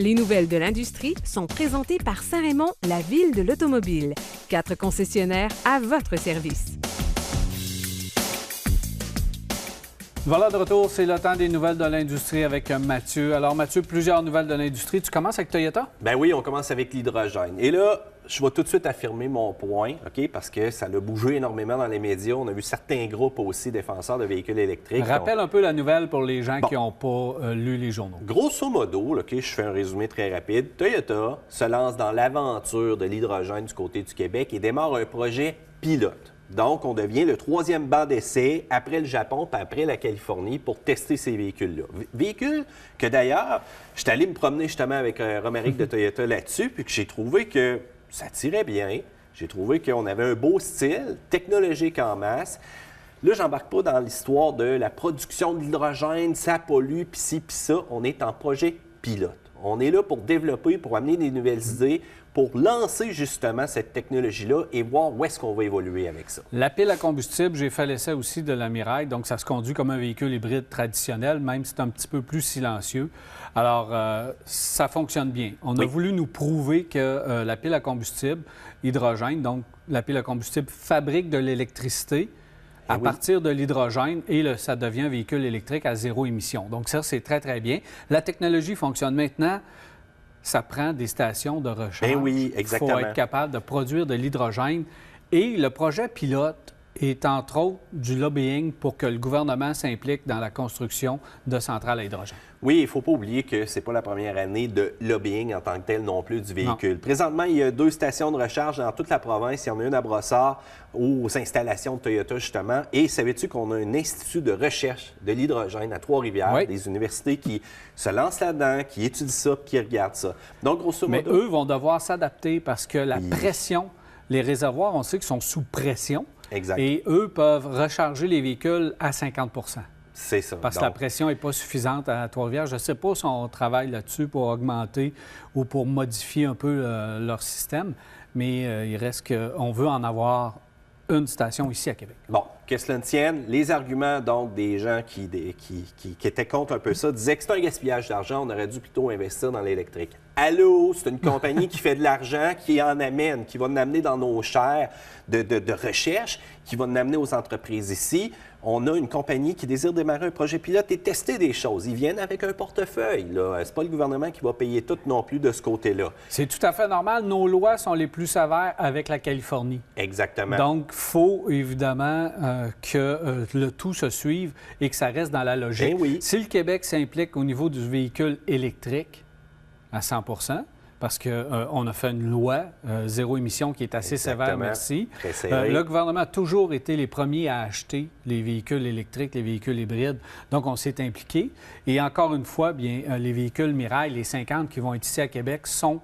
Les nouvelles de l'industrie sont présentées par Saint-Raymond, la ville de l'automobile. 4 concessionnaires à votre service. Voilà de retour, c'est le temps des nouvelles de l'industrie avec Mathieu. Alors Mathieu, plusieurs nouvelles de l'industrie. Tu commences avec Toyota? Ben oui, on commence avec l'hydrogène. Et là, je vais tout de suite affirmer mon point, OK, parce que ça a bougé énormément dans les médias. On a vu certains groupes aussi défenseurs de véhicules électriques. Rappelle un peu la nouvelle pour les gens qui n'ont pas lu les journaux. Grosso modo, là, OK, je fais un résumé très rapide. Toyota se lance dans l'aventure de l'hydrogène du côté du Québec et démarre un projet pilote. Donc, on devient le 3e banc d'essai après le Japon puis après la Californie pour tester ces véhicules-là. Véhicules que d'ailleurs, je suis allé me promener justement avec Romaric de Toyota là-dessus puis que j'ai trouvé que ça tirait bien. J'ai trouvé qu'on avait un beau style, technologique en masse. Là, j'embarque pas dans l'histoire de la production de l'hydrogène, ça pollue, puis ci, puis ça. On est en projet pilote. On est là pour développer, pour amener des nouvelles idées, pour lancer justement cette technologie-là et voir où est-ce qu'on va évoluer avec ça. La pile à combustible, j'ai fait l'essai aussi de la Mirai, donc ça se conduit comme un véhicule hybride traditionnel, même si c'est un petit peu plus silencieux. Alors, ça fonctionne bien. On a voulu nous prouver que la pile à combustible, hydrogène, donc la pile à combustible fabrique de l'électricité à partir de l'hydrogène et ça devient un véhicule électrique à zéro émission. Donc ça, c'est très, très bien. La technologie fonctionne maintenant. Ça prend des stations de recharge. Ben oui, exactement. Il faut être capable de produire de l'hydrogène. Et le projet pilote est entre autres du lobbying pour que le gouvernement s'implique dans la construction de centrales à hydrogène. Oui, il ne faut pas oublier que ce n'est pas la première année de lobbying en tant que tel non plus du véhicule. Non. Présentement, il y a 2 stations de recharge dans toute la province. Il y en a une à Brossard, aux installations de Toyota, justement. Et savais-tu qu'on a un institut de recherche de l'hydrogène à Trois-Rivières, des universités qui se lancent là-dedans, qui étudient ça, qui regardent ça. Donc, grosso modo... Mais eux vont devoir s'adapter parce que la pression, les réservoirs, on sait qu'ils sont sous pression. Exact. Et eux peuvent recharger les véhicules à 50 %. C'est ça. Parce que la pression n'est pas suffisante à Trois-Rivières. Je ne sais pas si on travaille là-dessus pour augmenter ou pour modifier un peu leur système, mais il reste qu'on veut en avoir une station ici à Québec. Bon, que cela ne tienne, les arguments donc des gens qui étaient contre un peu ça disaient que c'est un gaspillage d'argent, on aurait dû plutôt investir dans l'électrique. Allô, c'est une compagnie qui fait de l'argent, qui en amène, qui va nous amener dans nos chaires de recherche, qui va nous amener aux entreprises ici. On a une compagnie qui désire démarrer un projet pilote et tester des choses. Ils viennent avec un portefeuille. C'est pas le gouvernement qui va payer tout non plus de ce côté-là. C'est tout à fait normal. Nos lois sont les plus sévères avec la Californie. Exactement. Donc, il faut évidemment que le tout se suive et que ça reste dans la logique. Ben oui. Si le Québec s'implique au niveau du véhicule électrique à 100 % parce qu'on a fait une loi zéro émission qui est assez sévère, merci. Le gouvernement a toujours été les premiers à acheter les véhicules électriques, les véhicules hybrides. Donc, on s'est impliqué. Et encore une fois, bien, les véhicules Mirai, les 50 qui vont être ici à Québec, sont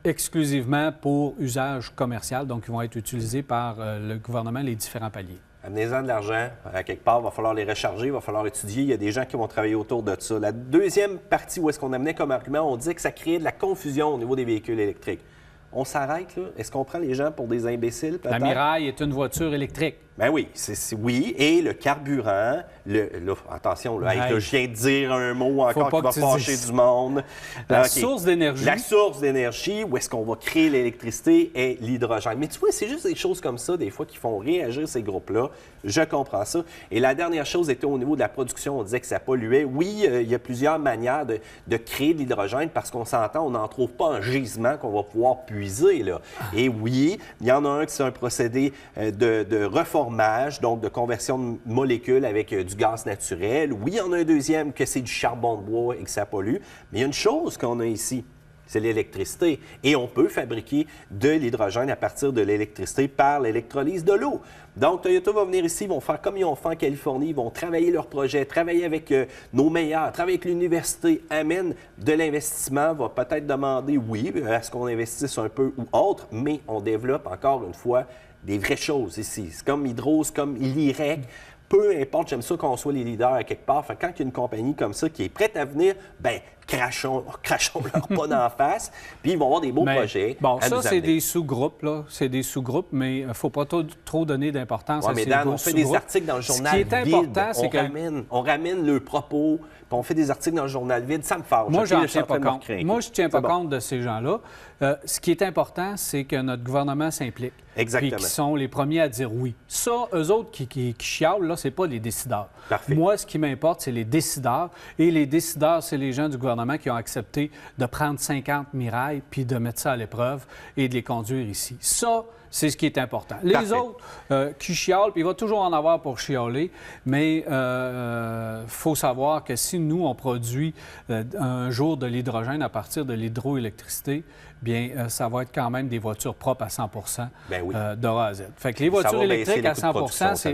exclusivement pour usage commercial. Donc, ils vont être utilisés par le gouvernement, les différents paliers. Amenez-en de l'argent. À quelque part, il va falloir les recharger, il va falloir étudier. Il y a des gens qui vont travailler autour de ça. La deuxième partie où est-ce qu'on amenait comme argument, on disait que ça créait de la confusion au niveau des véhicules électriques. On s'arrête, là? Est-ce qu'on prend les gens pour des imbéciles, peut-être? La Mirai est une voiture électrique. Ben oui, oui. Et le carburant, attention, là, je viens de dire un mot encore qui va fâcher du monde. La source d'énergie. La source d'énergie, où est-ce qu'on va créer l'électricité, est l'hydrogène. Mais tu vois, c'est juste des choses comme ça, des fois, qui font réagir ces groupes-là. Je comprends ça. Et la dernière chose était au niveau de la production. On disait que ça polluait. Oui, il y a plusieurs manières de créer de l'hydrogène parce qu'on s'entend, on n'en trouve pas un gisement qu'on va pouvoir puiser, là. Et oui, il y en a un qui c'est un procédé de reformation, donc de conversion de molécules avec du gaz naturel. Oui, il y en a un deuxième que c'est du charbon de bois et que ça pollue. Mais il y a une chose qu'on a ici, c'est l'électricité. Et on peut fabriquer de l'hydrogène à partir de l'électricité par l'électrolyse de l'eau. Donc, Toyota va venir ici, ils vont faire comme ils ont fait en Californie, ils vont travailler leur projet, travailler avec nos meilleurs, travailler avec l'université, amène de l'investissement, va peut-être demander, oui, à ce qu'on investisse un peu ou autre, mais on développe encore une fois des vraies choses ici. C'est comme Hydro, c'est comme l'IREC. peu importe, j'aime ça qu'on soit les leaders à quelque part. Fait que quand il y a une compagnie comme ça qui est prête à venir, bien, crachons leur pas d'en face, puis ils vont avoir des beaux projets. Bon, ça, c'est des sous-groupes, là. C'est des sous-groupes, mais il ne faut pas trop donner d'importance à ces Dan, on fait des articles dans le journal vide. Ce qui est important, c'est que... On ramène le propos, puis on fait des articles dans le journal vide, ça me fâche. Moi, je ne tiens pas compte. Moi, je ne tiens pas compte de ces gens-là. Ce qui est important, c'est que notre gouvernement s'implique. Exactement. Puis qui sont les premiers à dire oui. Ça, eux autres qui chialent, là, c'est pas les décideurs. Parfait. Moi, ce qui m'importe, c'est les décideurs. Et les décideurs, c'est les gens du gouvernement qui ont accepté de prendre 50 Mirail puis de mettre ça à l'épreuve et de les conduire ici. Ça, c'est ce qui est important. Les Parfait. autres qui chialent, puis il va toujours en avoir pour chialer, mais il faut savoir que si nous, on produit un jour de l'hydrogène à partir de l'hydroélectricité, bien, ça va être quand même des voitures propres à 100 de A à Z. Fait que les voitures électriques à 100 là,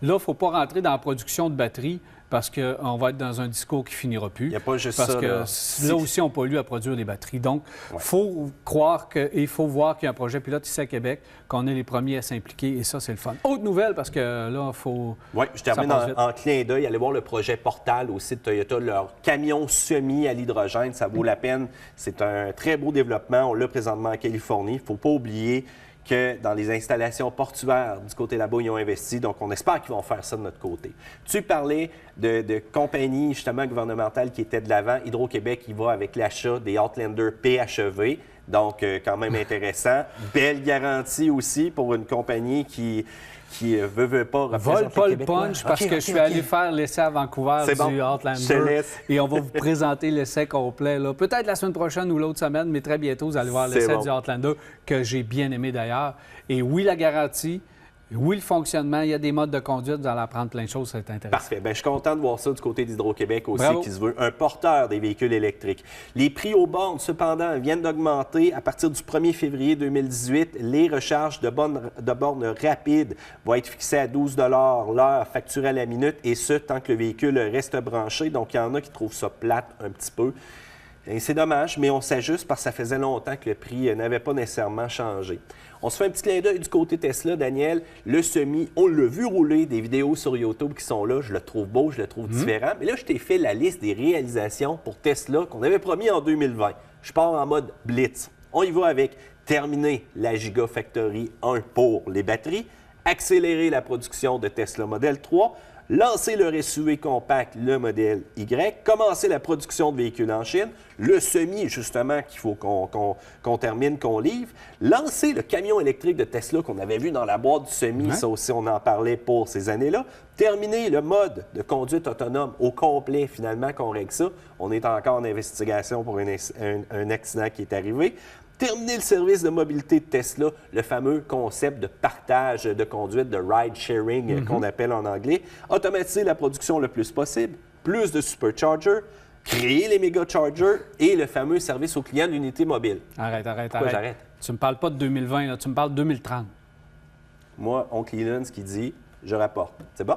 il ne faut pas rentrer dans la production de batteries parce qu'on va être dans un discours qui finira plus. Il n'y a pas juste parce ça. Que là aussi, on pollue à produire des batteries. Donc, il faut croire il faut voir qu'il y a un projet pilote ici à Québec, qu'on est les premiers à s'impliquer, et ça, c'est le fun. Autre nouvelle, parce que là, il faut... Oui, je termine en clin d'œil. Allez voir le projet Portal aussi de Toyota, leur camion semi à l'hydrogène. Ça vaut la peine. C'est un très beau développement. On l'a présentement en Californie. Il ne faut pas oublier que dans les installations portuaires du côté là-bas, ils ont investi. Donc, on espère qu'ils vont faire ça de notre côté. Tu parlais de compagnies, justement, gouvernementales qui étaient de l'avant. Hydro-Québec, il va avec l'achat des Outlander PHEV. Donc, quand même intéressant. Belle garantie aussi pour une compagnie qui veut pas représenter Paul le punch parce que je suis allé faire l'essai à Vancouver du Outlander. Et on va vous présenter l'essai complet. Peut-être la semaine prochaine ou l'autre semaine, mais très bientôt, vous allez voir l'essai du Outlander que j'ai bien aimé d'ailleurs. Et oui, la garantie. Oui, le fonctionnement, il y a des modes de conduite, vous allez apprendre plein de choses, c'est intéressant. Parfait. Bien, je suis content de voir ça du côté d'Hydro-Québec aussi, qui se veut un porteur des véhicules électriques. Les prix aux bornes, cependant, viennent d'augmenter. À partir du 1er février 2018, les recharges de bornes rapides vont être fixées à 12 l'heure facturée à la minute, et ce, tant que le véhicule reste branché. Donc, il y en a qui trouvent ça plate un petit peu. Et c'est dommage, mais on s'ajuste parce que ça faisait longtemps que le prix n'avait pas nécessairement changé. On se fait un petit clin d'œil du côté Tesla, Daniel. Le semi, on l'a vu rouler, des vidéos sur YouTube qui sont là. Je le trouve beau, je le trouve différent. Mais là, je t'ai fait la liste des réalisations pour Tesla qu'on avait promis en 2020. Je pars en mode blitz. On y va avec terminer la Gigafactory 1 pour les batteries, accélérer la production de Tesla Model 3, lancer le SUV compact, le modèle Y, commencer la production de véhicules en Chine, le semi, justement, qu'il faut qu'on termine, qu'on livre, lancer le camion électrique de Tesla qu'on avait vu dans la boîte du semi, ça aussi, on en parlait pour ces années-là, terminer le mode de conduite autonome au complet, finalement, qu'on règle ça. On est encore en investigation pour un accident qui est arrivé. Terminer le service de mobilité de Tesla, le fameux concept de partage de conduite, de ride-sharing qu'on appelle en anglais. Automatiser la production le plus possible, plus de superchargers, créer les méga-chargers et le fameux service aux clients d'unité mobile. Arrête. Pourquoi j'arrête? Tu me parles pas de 2020, là, tu me parles de 2030. Moi, oncle Elon, ce qu'il dit, je rapporte. C'est bon?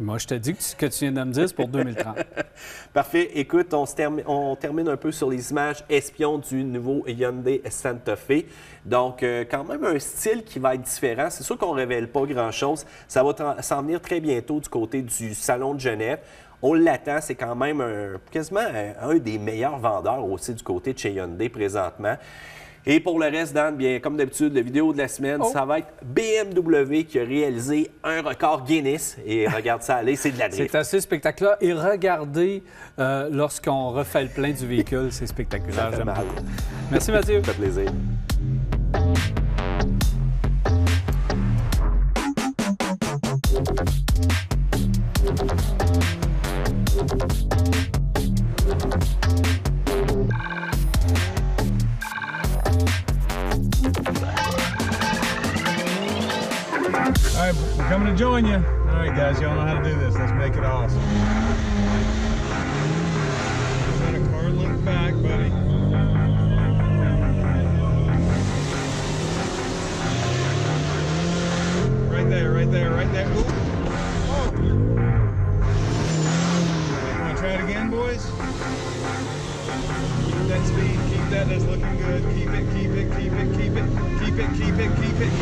Moi, je te dis que ce que tu viens de me dire, c'est pour 2030. Parfait. Écoute, on termine un peu sur les images espions du nouveau Hyundai Santa Fe. Donc, quand même un style qui va être différent. C'est sûr qu'on ne révèle pas grand-chose. Ça va s'en venir très bientôt du côté du Salon de Genève. On l'attend, c'est quand même quasiment un des meilleurs vendeurs aussi du côté de chez Hyundai présentement. Et pour le reste, Dan, bien, comme d'habitude, la vidéo de la semaine, ça va être BMW qui a réalisé un record Guinness. Et regarde ça aller, c'est de la drift. C'est assez spectaculaire. Et regardez lorsqu'on refait le plein du véhicule, c'est spectaculaire. Ça fait mal. Merci, Mathieu. Ça fait plaisir. All right, we're coming to join you. All right, guys, y'all know how to do this. Let's make it awesome. Let a car look back, buddy. Right there, right there, right there. Ooh. Oh. Want to try it again, boys? Keep that speed, keep that. That's looking good. Keep it, keep it, keep it, keep it, keep it, keep it, keep it.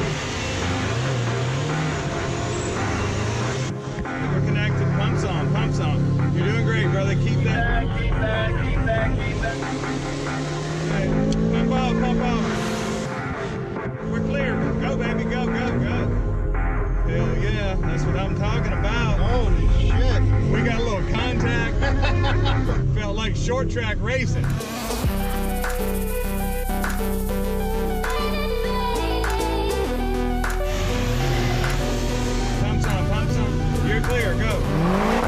like short track racing. Pumps on, pumps on. You're clear, go.